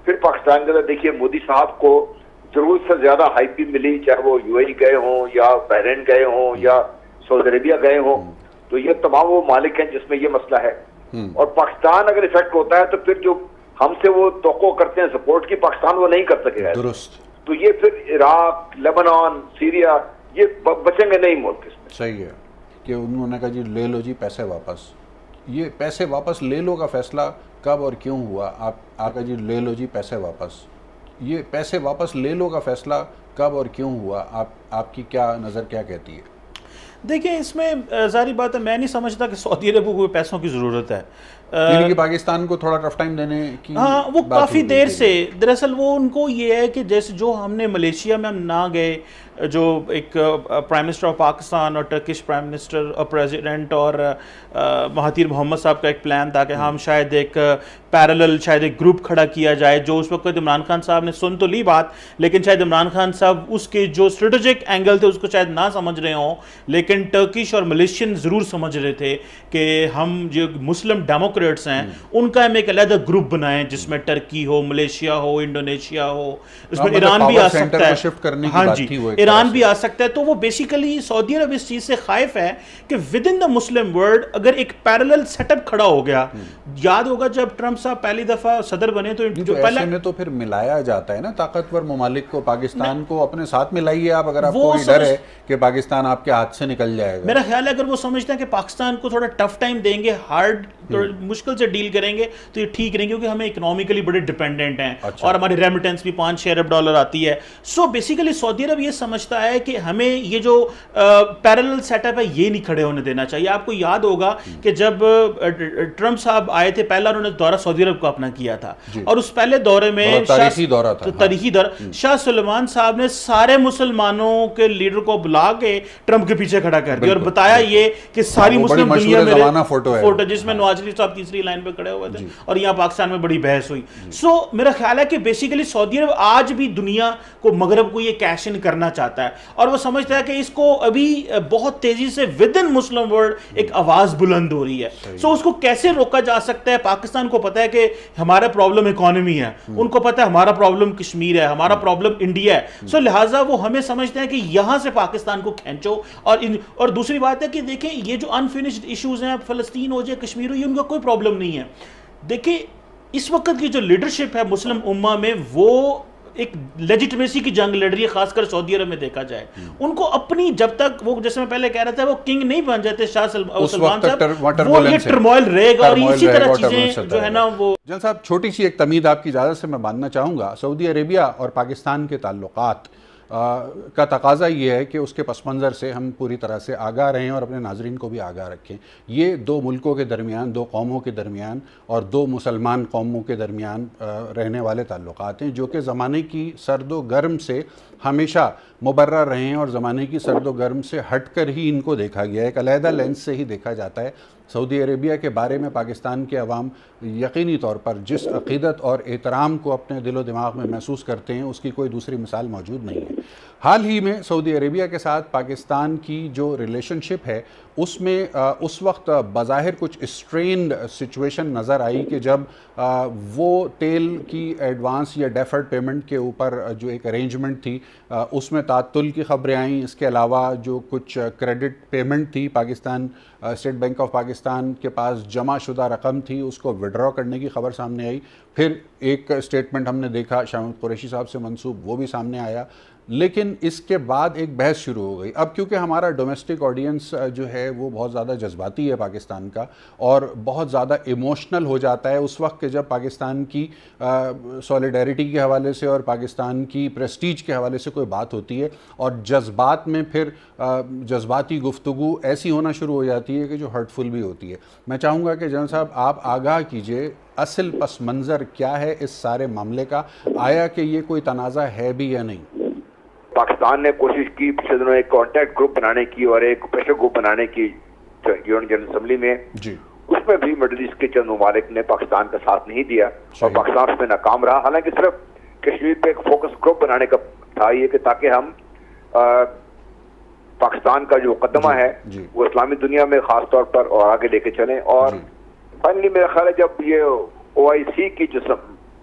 پھر پاکستان کے اندر دیکھیے مودی صاحب کو ضرورت سے زیادہ ہائپ بھی ملی, چاہے وہ یو اے ای گئے ہوں یا بحرین گئے ہوں یا سعودی عربیہ گئے ہوں, تو یہ تمام وہ مالک ہیں جس میں یہ مسئلہ ہے. اور پاکستان اگر افیکٹ ہوتا ہے تو پھر جو ہم سے وہ توقع کرتے ہیں سپورٹ کی, پاکستان وہ نہیں کر سکے گا. درست. تو یہ پھر عراق, لیبنان, سیریا یہ بچیں گے نہیں ملک اس میں. صحیح ہے کہ انہوں نے کہا جی لے لو جی پیسے واپس. یہ پیسے واپس لے لو کا فیصلہ کب اور کیوں ہوا؟ آپ کا جی لے لو جی پیسے واپس, یہ پیسے واپس لے لو کا فیصلہ کب اور کیوں ہوا؟ آپ کی کیا نظر کیا کہتی ہے؟ دیکھیں اس میں ظاہری بات ہے, میں نہیں سمجھتا کہ سعودی عرب کو پیسوں کی ضرورت ہے. یعنی کہ پاکستان کو تھوڑا ٹف ٹائم دینے کی, ہاں وہ کافی دیر سے, دراصل وہ ان کو یہ ہے کہ جیسے جو ہم نے ملیشیا میں ہم نہ گئے, جو ایک پرائم منسٹر آف پاکستان اور ٹرکش پرائم منسٹر اور پریزیڈنٹ اور مہاتیر محمد صاحب کا ایک پلان تھا کہ ہم شاید ایک پیرلل شاید ایک گروپ کھڑا کیا جائے, جو اس وقت عمران خان صاحب نے سن تو لی بات, لیکن شاید عمران خان صاحب اس کے جو اسٹریٹجک اینگل تھے اس کو شاید نہ سمجھ رہے ہوں, لیکن ٹرکش اور ملیشین ضرور سمجھ رہے تھے کہ ہم جو مسلم ڈیموکریٹس ہیں ان کا ہم ایک علیحدہ گروپ بنائیں جس میں ٹرکی ہو, ملیشیا ہو, انڈونیشیا ہو, اس میں ایران بھی آ سکتا ہے. ہاں جی, ایران بھی آ سکتا ہے. تو وہ بیسیکلی سعودی عرب اس چیز سے خائف ہے کہ with in the Muslim world اگر ایک پیرلل سیٹ اپ کھڑا ہو گیا, یاد ہوگا جب ٹرمپ صاحب پہلی دفعہ صدر بنے تو ایسے میں تو پھر ملایا جاتا ہے نا طاقتور ممالک کو, پاکستان کو اپنے ساتھ ملائیے آپ اگر آپ کو کوئی ڈر ہے کہ پاکستان آپ کے ہاتھ سے نکل جائے گا. میرا خیال ہے اگر وہ سمجھتے ہیں کہ پاکستان کو تھوڑا ٹف ٹائم دیں گے, ہارڈ مشکل سے ڈیل کریں گے تو یہ ٹھیک رہیں گے, کیونکہ ہمیں اکنامیکلی بڑے ڈیپینڈنٹ ہیں اور ہماری ریمیٹنس بھی 5-6 ارب ڈالر آتی ہے. سو بیسیکلی سعودی عرب یہ سمجھتا ہے کہ ہمیں یہ جو پیرلل سیٹ اپ ہے یہ نہیں کھڑے ہونے دینا چاہیے. آپ کو یاد ہوگا کہ جب ٹرمپ صاحب آئے تھے پہلا انہوں نے دورہ سعودی عرب کو اپنا کیا تھا, اور اس پہلے دورے میں تاریخی دورہ تھا, تاریخی دورہ, شاہ سلمان صاحب نے سارے مسلمانوں کے لیڈر کو بلا کے ٹرمپ کے پیچھے کھڑا کر دیا اور بتایا یہ کہ ساری مسلم دنیا میں فوٹو جس میں نواز شریف صاحب تیسری لائن پہ کھڑے ہوئے تھے اور یہاں پاکستان میں بڑی بحث ہوئی. سو میرا خیال ہے کہ بیسیکلی سعودی عرب آج بھی دنیا کو, مغرب کو یہ کیش ان کرنا چاہتا ہے, اور وہ سمجھتا ہے کہ اس کو ابھی بہت تیزی سے ود ان مسلم ورلڈ ایک آواز بلند ہو رہی ہے. سو اس کو کیسے روکا جا سکتا ہے؟ پاکستان کو پتا ہے کہ ہمارا پرابلم اکانومی ہے, ان کو پتا ہے ہمارا پرابلم کشمیر ہے, ہمارا پرابلم انڈیا ہے. سو لہٰذا وہ ہمیں سمجھتے ہیں کہ یہاں سے پاکستان کو کھینچو. اور دوسری بات ہے کہ دیکھیں یہ جو انفینشڈ ایشوز ہیں, فلسطین ہو جائے, کشمیر ہو, یہ ان کا کوئی پرابلم نہیں ہے. دیکھیں اس وقت کی جو لیڈرشپ ہے مسلم امہ میں وہ ایک لیجیٹمیسی کی جنگ لڑ رہی ہے, خاص کر سعودی عرب میں دیکھا جائے. ان کو اپنی جب تک وہ جیسے میں پہلے کہہ رہا تھا وہ کنگ نہیں بن جاتے شاہ سلمان صاحب, وہ یہ ٹرموائل رہے گا, اور اسی طرح چیزیں جو ہے نا وہ. جن صاحب چھوٹی سی ایک تمہید آپ کی اجازت سے میں باندھنا چاہوں گا. سعودی عربیہ اور پاکستان کے تعلقات کا تقاضا یہ ہے کہ اس کے پس منظر سے ہم پوری طرح سے آگاہ رہیں اور اپنے ناظرین کو بھی آگاہ رکھیں. یہ دو ملکوں کے درمیان, دو قوموں کے درمیان اور دو مسلمان قوموں کے درمیان رہنے والے تعلقات ہیں جو کہ زمانے کی سرد و گرم سے ہمیشہ مبرر رہے ہیں, اور زمانے کی سرد و گرم سے ہٹ کر ہی ان کو دیکھا گیا ہے, ایک علیحدہ لینس سے ہی دیکھا جاتا ہے. سعودی عربیہ کے بارے میں پاکستان کے عوام یقینی طور پر جس عقیدت اور احترام کو اپنے دل و دماغ میں محسوس کرتے ہیں اس کی کوئی دوسری مثال موجود نہیں ہے. حال ہی میں سعودی عربیہ کے ساتھ پاکستان کی جو ریلیشن شپ ہے اس میں اس وقت بظاہر کچھ اسٹرینڈ سچویشن نظر آئی کہ جب وہ تیل کی ایڈوانس یا ڈیفرڈ پیمنٹ کے اوپر جو ایک ارینجمنٹ تھی اس میں تعطل کی خبریں آئیں. اس کے علاوہ جو کچھ کریڈٹ پیمنٹ تھی, Pakistan state bank of Pakistan کے پاس جمع شدہ رقم تھی, اس کو وڈرا کرنے کی خبر سامنے آئی. پھر ایک اسٹیٹمنٹ ہم نے دیکھا شاہ محمود قریشی صاحب سے منسوب, وہ بھی سامنے آیا. لیکن اس کے بعد ایک بحث شروع ہو گئی. اب کیونکہ ہمارا ڈومیسٹک آڈینس جو ہے وہ بہت زیادہ جذباتی ہے پاکستان کا, اور بہت زیادہ ایموشنل ہو جاتا ہے اس وقت کہ جب پاکستان کی سولیڈیرٹی کے حوالے سے اور پاکستان کی پریسٹیج کے حوالے سے کوئی بات ہوتی ہے, اور جذبات میں پھر جذباتی گفتگو ایسی ہونا شروع ہو جاتی ہے کہ جو ہرٹفل بھی ہوتی ہے. میں چاہوں گا کہ جنرل صاحب آپ آگاہ کیجئے اصل پس منظر کیا ہے اس سارے معاملے کا, آیا کہ یہ کوئی تنازع ہے بھی یا نہیں؟ پاکستان نے کوشش کی پچھلے دنوں ایک کانٹیکٹ گروپ بنانے کی اور ایک پریشر گروپ بنانے کی یون جنرل اسمبلی میں جی, اس میں بھی مڈل ایسٹ کے چند ممالک نے پاکستان کا ساتھ نہیں دیا اور پاکستان اس میں ناکام رہا. حالانکہ صرف کشمیر پہ ایک فوکس گروپ بنانے کا تھا یہ کہ تاکہ ہم پاکستان کا جو مقدمہ ہے وہ اسلامی دنیا میں خاص طور پر اور آگے لے کے چلیں. اور فائنلی میرا خیال ہے جب یہ OIC کی جو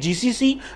GCC,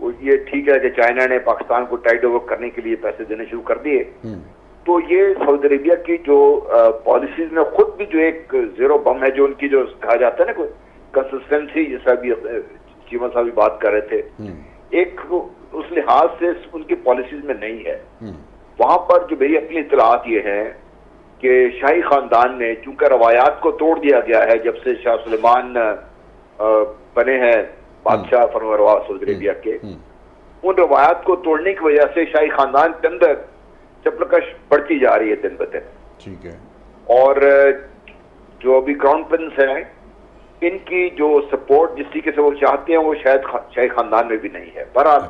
یہ ٹھیک ہے کہ چائنا نے پاکستان کو ٹائڈ اوور کرنے کے لیے پیسے دینے شروع کر دیے، تو یہ سعودی عربیہ کی جو پالیسیز میں خود بھی جو ایک زیرو بم ہے، جو ان کی جو کہا جاتا ہے نا کوئی کنسسٹنسی، جیسا بھی چیمہ صاحب بھی بات کر رہے تھے، ایک اس لحاظ سے ان کی پالیسیز میں نہیں ہے۔ وہاں پر جو میری اپنی اطلاعات یہ ہیں کہ شاہی خاندان نے چونکہ روایات کو توڑ دیا گیا ہے جب سے شاہ سلیمان بنے ہیں بادشاہ فرمانروا سعودی عربیہ کے، ان روایات کو توڑنے کی وجہ سے شاہی خاندان کے اندر چپلکش بڑھتی جا رہی ہے دن بدن، ٹھیک ہے، اور جو ابھی کراؤن پرنس ہیں ان کی جو سپورٹ جس طریقے سے وہ چاہتے ہیں وہ شاید شاہی خاندان میں بھی نہیں ہے۔ بہرحال